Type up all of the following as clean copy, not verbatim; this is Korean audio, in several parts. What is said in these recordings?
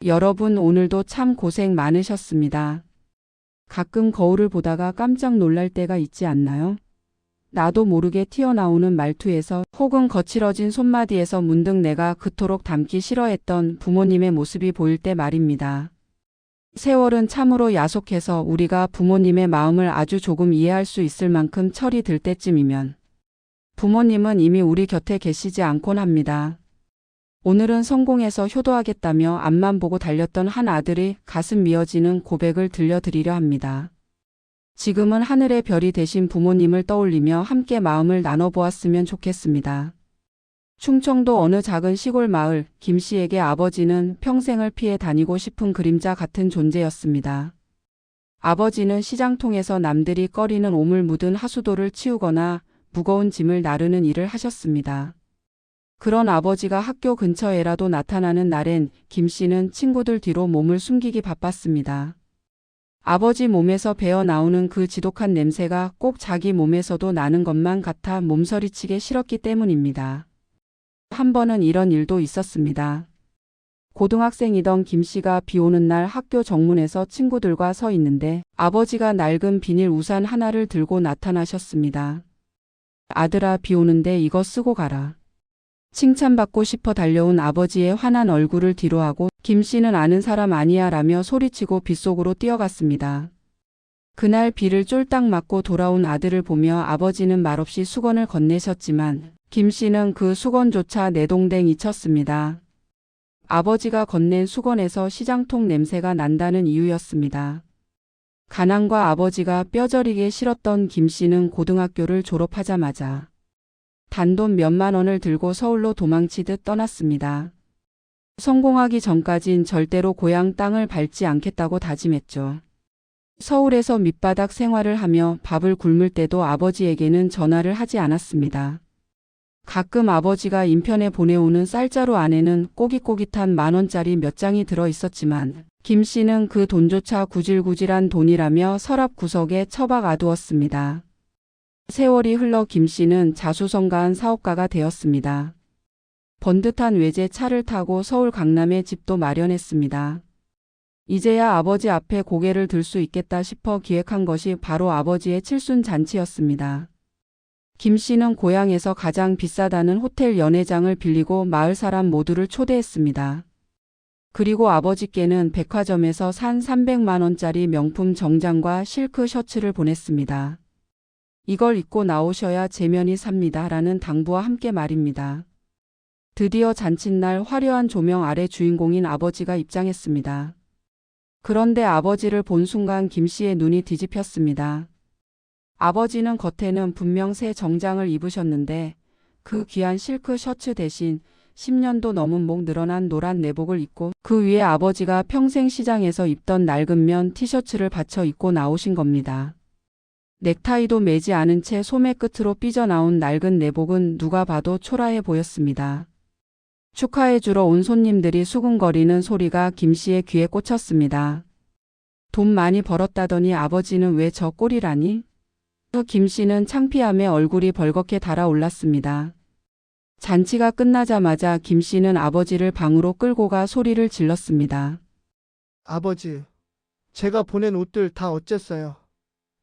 여러분 오늘도 참 고생 많으셨습니다. 가끔 거울을 보다가 깜짝 놀랄 때가 있지 않나요? 나도 모르게 튀어나오는 말투에서 혹은 거칠어진 손마디에서 문득 내가 그토록 닮기 싫어했던 부모님의 모습이 보일 때 말입니다. 세월은 참으로 야속해서 우리가 부모님의 마음을 아주 조금 이해할 수 있을 만큼 철이 들 때쯤이면 부모님은 이미 우리 곁에 계시지 않곤 합니다. 오늘은 성공해서 효도하겠다며 앞만 보고 달렸던 한 아들의 가슴 미어지는 고백을 들려드리려 합니다. 지금은 하늘의 별이 되신 부모님을 떠올리며 함께 마음을 나눠보았으면 좋겠습니다. 충청도 어느 작은 시골 마을, 김 씨에게 아버지는 평생을 피해 다니고 싶은 그림자 같은 존재였습니다. 아버지는 시장통에서 남들이 꺼리는 오물 묻은 하수도를 치우거나 무거운 짐을 나르는 일을 하셨습니다. 그런 아버지가 학교 근처에라도 나타나는 날엔 김 씨는 친구들 뒤로 몸을 숨기기 바빴습니다. 아버지 몸에서 배어 나오는 그 지독한 냄새가 꼭 자기 몸에서도 나는 것만 같아 몸서리치게 싫었기 때문입니다. 한 번은 이런 일도 있었습니다. 고등학생이던 김 씨가 비 오는 날 학교 정문에서 친구들과 서 있는데 아버지가 낡은 비닐 우산 하나를 들고 나타나셨습니다. 아들아, 비 오는데 이거 쓰고 가라. 칭찬받고 싶어 달려온 아버지의 환한 얼굴을 뒤로하고 김 씨는 아는 사람 아니야 라며 소리치고 빗속으로 뛰어갔습니다. 그날 비를 쫄딱 맞고 돌아온 아들을 보며 아버지는 말없이 수건을 건네셨지만 김 씨는 그 수건조차 내동댕 잊혔습니다. 아버지가 건넨 수건에서 시장통 냄새가 난다는 이유였습니다. 가난과 아버지가 뼈저리게 싫었던 김 씨는 고등학교를 졸업하자마자 단돈 몇만 원을 들고 서울로 도망치듯 떠났습니다. 성공하기 전까진 절대로 고향 땅을 밟지 않겠다고 다짐했죠. 서울에서 밑바닥 생활을 하며 밥을 굶을 때도 아버지에게는 전화를 하지 않았습니다. 가끔 아버지가 인편에 보내오는 쌀자루 안에는 꼬깃꼬깃한 만원짜리 몇 장이 들어 있었지만 김 씨는 그 돈조차 구질구질한 돈이라며 서랍 구석에 처박 아두었습니다. 세월이 흘러 김 씨는 자수성가한 사업가가 되었습니다. 번듯한 외제 차를 타고 서울 강남에 집도 마련했습니다. 이제야 아버지 앞에 고개를 들 수 있겠다 싶어 기획한 것이 바로 아버지의 칠순잔치였습니다. 김 씨는 고향에서 가장 비싸다는 호텔 연회장을 빌리고 마을 사람 모두를 초대했습니다. 그리고 아버지께는 백화점에서 산 300만 원짜리 명품 정장과 실크 셔츠를 보냈습니다. 이걸 입고 나오셔야 제면이 삽니다. 라는 당부와 함께 말입니다. 드디어 잔칫날 화려한 조명 아래 주인공인 아버지가 입장했습니다. 그런데 아버지를 본 순간 김 씨의 눈이 뒤집혔습니다. 아버지는 겉에는 분명 새 정장을 입으셨는데 그 귀한 실크 셔츠 대신 10년도 넘은 목 늘어난 노란 내복을 입고 그 위에 아버지가 평생 시장에서 입던 낡은 면 티셔츠를 받쳐 입고 나오신 겁니다. 넥타이도 매지 않은 채 소매 끝으로 삐져나온 낡은 내복은 누가 봐도 초라해 보였습니다. 축하해 주러 온 손님들이 수군거리는 소리가 김 씨의 귀에 꽂혔습니다. 돈 많이 벌었다더니 아버지는 왜 저 꼴이라니? 김 씨는 창피함에 얼굴이 벌겋게 달아올랐습니다. 잔치가 끝나자마자 김 씨는 아버지를 방으로 끌고 가 소리를 질렀습니다. 아버지, 제가 보낸 옷들 다 어쨌어요?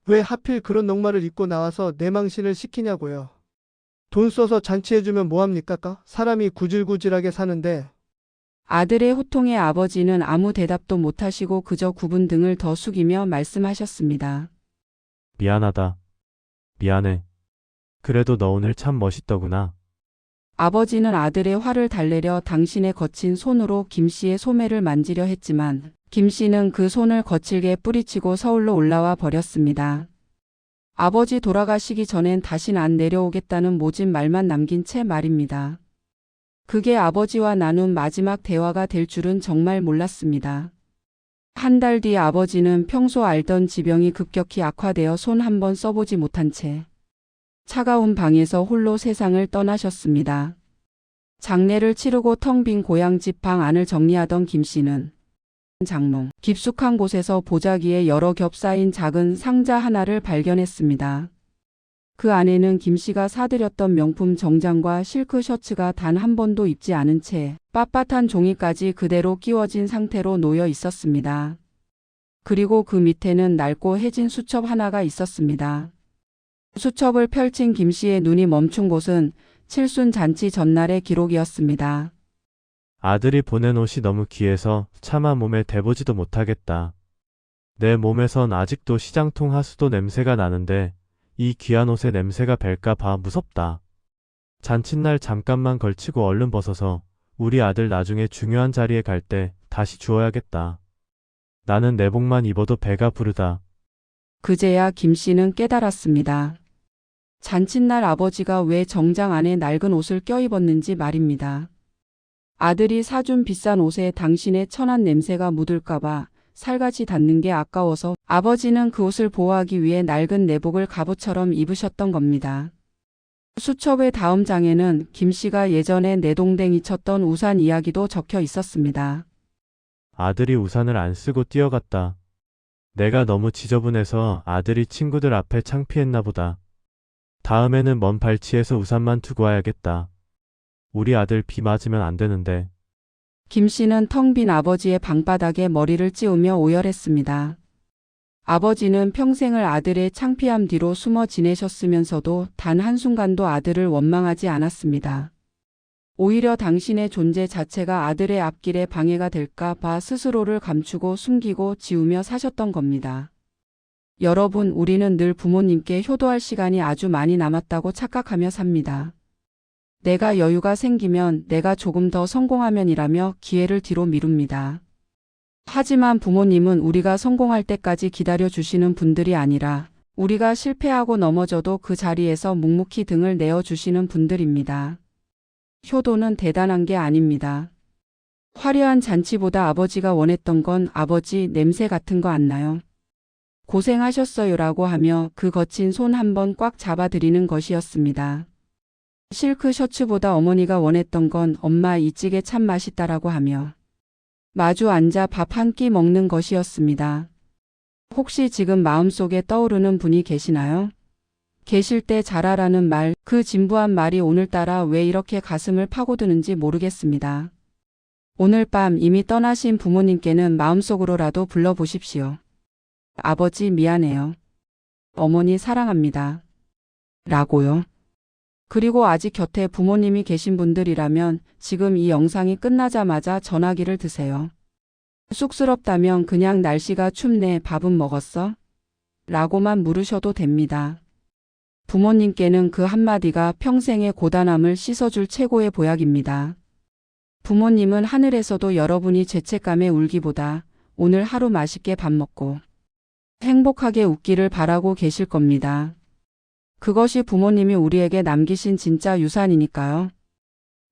왜 하필 그런 넉마를 입고 나와서 내 망신을 시키냐고요. 돈 써서 잔치해주면 뭐합니까? 사람이 구질구질하게 사는데. 아들의 호통에 아버지는 아무 대답도 못하시고 그저 굽은 등을 더 숙이며 말씀하셨습니다. 미안하다. 미안해. 그래도 너 오늘 참 멋있더구나. 아버지는 아들의 화를 달래려 당신의 거친 손으로 김 씨의 소매를 만지려 했지만 김 씨는 그 손을 거칠게 뿌리치고 서울로 올라와 버렸습니다. 아버지 돌아가시기 전엔 다신 안 내려오겠다는 모진 말만 남긴 채 말입니다. 그게 아버지와 나눈 마지막 대화가 될 줄은 정말 몰랐습니다. 한 달 뒤 아버지는 평소 앓던 지병이 급격히 악화되어 손 한 번 써보지 못한 채 차가운 방에서 홀로 세상을 떠나셨습니다. 장례를 치르고 텅 빈 고향집 방 안을 정리하던 김 씨는 장롱 깊숙한 곳에서 보자기에 여러 겹 쌓인 작은 상자 하나를 발견했습니다. 그 안에는 김 씨가 사들였던 명품 정장과 실크 셔츠가 단 한 번도 입지 않은 채 빳빳한 종이까지 그대로 끼워진 상태로 놓여 있었습니다. 그리고 그 밑에는 낡고 해진 수첩 하나가 있었습니다. 수첩을 펼친 김 씨의 눈이 멈춘 곳은 칠순 잔치 전날의 기록이었습니다. 아들이 보낸 옷이 너무 귀해서 차마 몸에 대보지도 못하겠다. 내 몸에선 아직도 시장통 하수도 냄새가 나는데 이 귀한 옷의 냄새가 벨까 봐 무섭다. 잔칫날 잠깐만 걸치고 얼른 벗어서 우리 아들 나중에 중요한 자리에 갈 때 다시 주어야겠다. 나는 내복만 입어도 배가 부르다. 그제야 김 씨는 깨달았습니다. 잔칫날 아버지가 왜 정장 안에 낡은 옷을 껴입었는지 말입니다. 아들이 사준 비싼 옷에 당신의 천한 냄새가 묻을까봐 살같이 닿는 게 아까워서 아버지는 그 옷을 보호하기 위해 낡은 내복을 갑옷처럼 입으셨던 겁니다. 수첩의 다음 장에는 김 씨가 예전에 내동댕이 쳤던 우산 이야기도 적혀 있었습니다. 아들이 우산을 안 쓰고 뛰어갔다. 내가 너무 지저분해서 아들이 친구들 앞에 창피했나 보다. 다음에는 먼 발치에서 우산만 두고 와야겠다. 우리 아들 비 맞으면 안 되는데. 김 씨는 텅 빈 아버지의 방바닥에 머리를 찌우며 오열했습니다. 아버지는 평생을 아들의 창피함 뒤로 숨어 지내셨으면서도 단 한순간도 아들을 원망하지 않았습니다. 오히려 당신의 존재 자체가 아들의 앞길에 방해가 될까 봐 스스로를 감추고 숨기고 지우며 사셨던 겁니다. 여러분, 우리는 늘 부모님께 효도할 시간이 아주 많이 남았다고 착각하며 삽니다. 내가 여유가 생기면, 내가 조금 더 성공하면이라며 기회를 뒤로 미룹니다. 하지만 부모님은 우리가 성공할 때까지 기다려 주시는 분들이 아니라 우리가 실패하고 넘어져도 그 자리에서 묵묵히 등을 내어 주시는 분들입니다. 효도는 대단한 게 아닙니다. 화려한 잔치보다 아버지가 원했던 건 아버지 냄새 같은 거 안 나요? 고생하셨어요라고 하며 그 거친 손 한번 꽉 잡아드리는 것이었습니다. 실크 셔츠보다 어머니가 원했던 건 엄마 이 찌개 참 맛있다라고 하며 마주 앉아 밥 한 끼 먹는 것이었습니다. 혹시 지금 마음속에 떠오르는 분이 계시나요? 계실 때 잘하라는 말, 그 진부한 말이 오늘따라 왜 이렇게 가슴을 파고드는지 모르겠습니다. 오늘 밤 이미 떠나신 부모님께는 마음속으로라도 불러보십시오. 아버지 미안해요. 어머니 사랑합니다. 라고요. 그리고 아직 곁에 부모님이 계신 분들이라면 지금 이 영상이 끝나자마자 전화기를 드세요. 쑥스럽다면 그냥 날씨가 춥네, 밥은 먹었어? 라고만 물으셔도 됩니다. 부모님께는 그 한마디가 평생의 고단함을 씻어줄 최고의 보약입니다. 부모님은 하늘에서도 여러분이 죄책감에 울기보다 오늘 하루 맛있게 밥 먹고 행복하게 웃기를 바라고 계실 겁니다. 그것이 부모님이 우리에게 남기신 진짜 유산이니까요.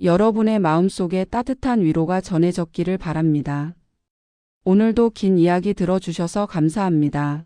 여러분의 마음속에 따뜻한 위로가 전해졌기를 바랍니다. 오늘도 긴 이야기 들어주셔서 감사합니다.